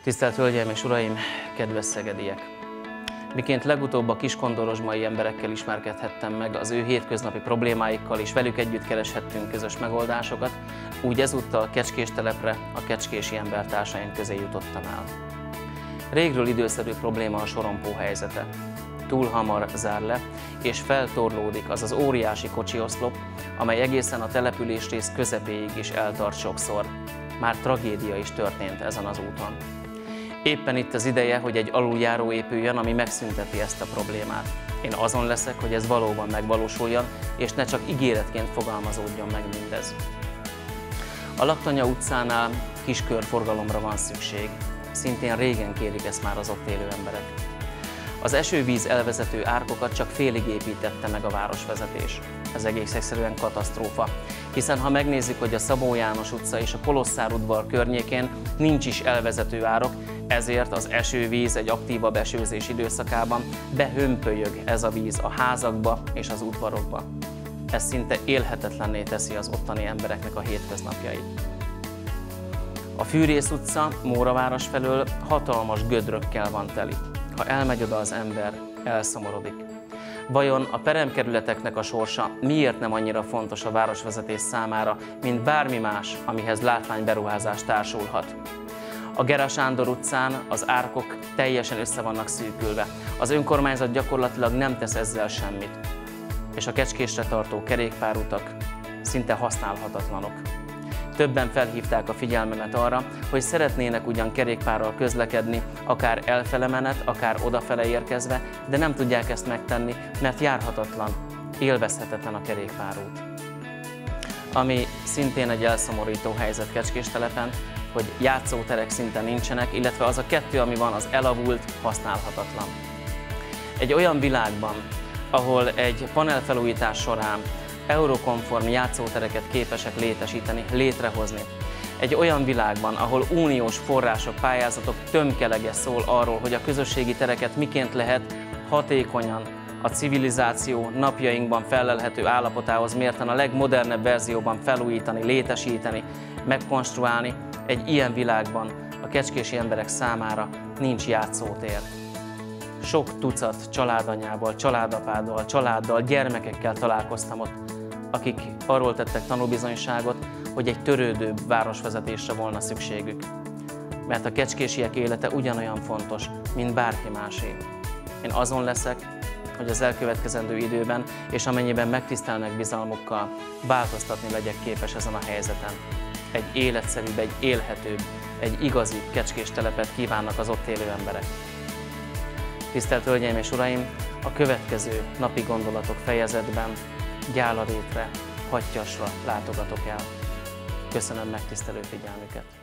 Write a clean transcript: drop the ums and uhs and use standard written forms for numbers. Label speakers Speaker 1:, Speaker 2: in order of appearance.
Speaker 1: Tisztelt Hölgyeim és Uraim, kedves szegediek! Miként legutóbb a kiskondorozsmai emberekkel ismerkedhettem meg az ő hétköznapi problémáikkal, és velük együtt kereshettünk közös megoldásokat, úgy ezúttal Kecskés telepre, a kecskési embertársaim közé jutottam el. Régről időszerű probléma a sorompó helyzete. Túl hamar zár le, és feltorlódik az az óriási kocsioszlop, amely egészen a településrész közepéig is eltart sokszor. Már tragédia is történt ezen az úton. Éppen itt az ideje, hogy egy aluljáró épüljön, ami megszünteti ezt a problémát. Én azon leszek, hogy ez valóban megvalósuljon, és ne csak ígéretként fogalmazódjon meg mindez. A Laktanya utcánál kiskörforgalomra van szükség. Szintén régen kérik ezt már az ott élő emberek. Az esővíz elvezető árkokat csak félig építette meg a városvezetés. Ez egész egyszerűen katasztrófa, hiszen ha megnézzük, hogy a Szabó János utca és a Kolosszár udvar környékén nincs is elvezető árok, ezért az esővíz egy aktívabb esőzés időszakában behömpölyög ez a víz a házakba és az udvarokba. Ez szinte élhetetlenné teszi az ottani embereknek a hétköznapjait. A Fűrész utca Móraváros felől hatalmas gödrökkel van teli. Ha elmegy oda az ember, elszomorodik. Vajon a peremkerületeknek a sorsa miért nem annyira fontos a városvezetés számára, mint bármi más, amihez látványberuházás társulhat? A Gera Sándor utcán az árkok teljesen össze vannak szűkülve. Az önkormányzat gyakorlatilag nem tesz ezzel semmit. És a Kecskésre tartó kerékpárutak szinte használhatatlanok. Többen felhívták a figyelmemet arra, hogy szeretnének ugyan kerékpárral közlekedni, akár elfele menet, akár odafele érkezve, de nem tudják ezt megtenni, mert járhatatlan, élvezhetetlen a kerékpárút. Ami szintén egy elszomorító helyzet Kecskéstelepen, hogy játszóterek szinte nincsenek, illetve az a kettő, ami van, az elavult, használhatatlan. Egy olyan világban, ahol egy panelfelújítás során eurokonform játszótereket képesek létesíteni, létrehozni. Egy olyan világban, ahol uniós források, pályázatok tömkelege szól arról, hogy a közösségi tereket miként lehet hatékonyan a civilizáció napjainkban fellelhető állapotához mérten a legmodernebb verzióban felújítani, létesíteni, megkonstruálni, egy ilyen világban a kecskési emberek számára nincs játszótér. Sok tucat családanyával, családapáddal, családdal, gyermekekkel találkoztam ott, akik arról tettek tanúbizonyságot, hogy egy törődőbb városvezetésre volna szükségük. Mert a kecskésiek élete ugyanolyan fontos, mint bárki másé. Én azon leszek, hogy az elkövetkezendő időben, és amennyiben megtisztelnek bizalmukkal, változtatni legyek képes ezen a helyzeten. Egy életszerűbb, egy élhetőbb, egy igazi Kecskés telepet kívánnak az ott élő emberek. Tisztelt Hölgyeim és Uraim, a következő napi gondolatok fejezetben Gyálarétre, Hattyasra látogatok el. Köszönöm megtisztelő figyelmüket!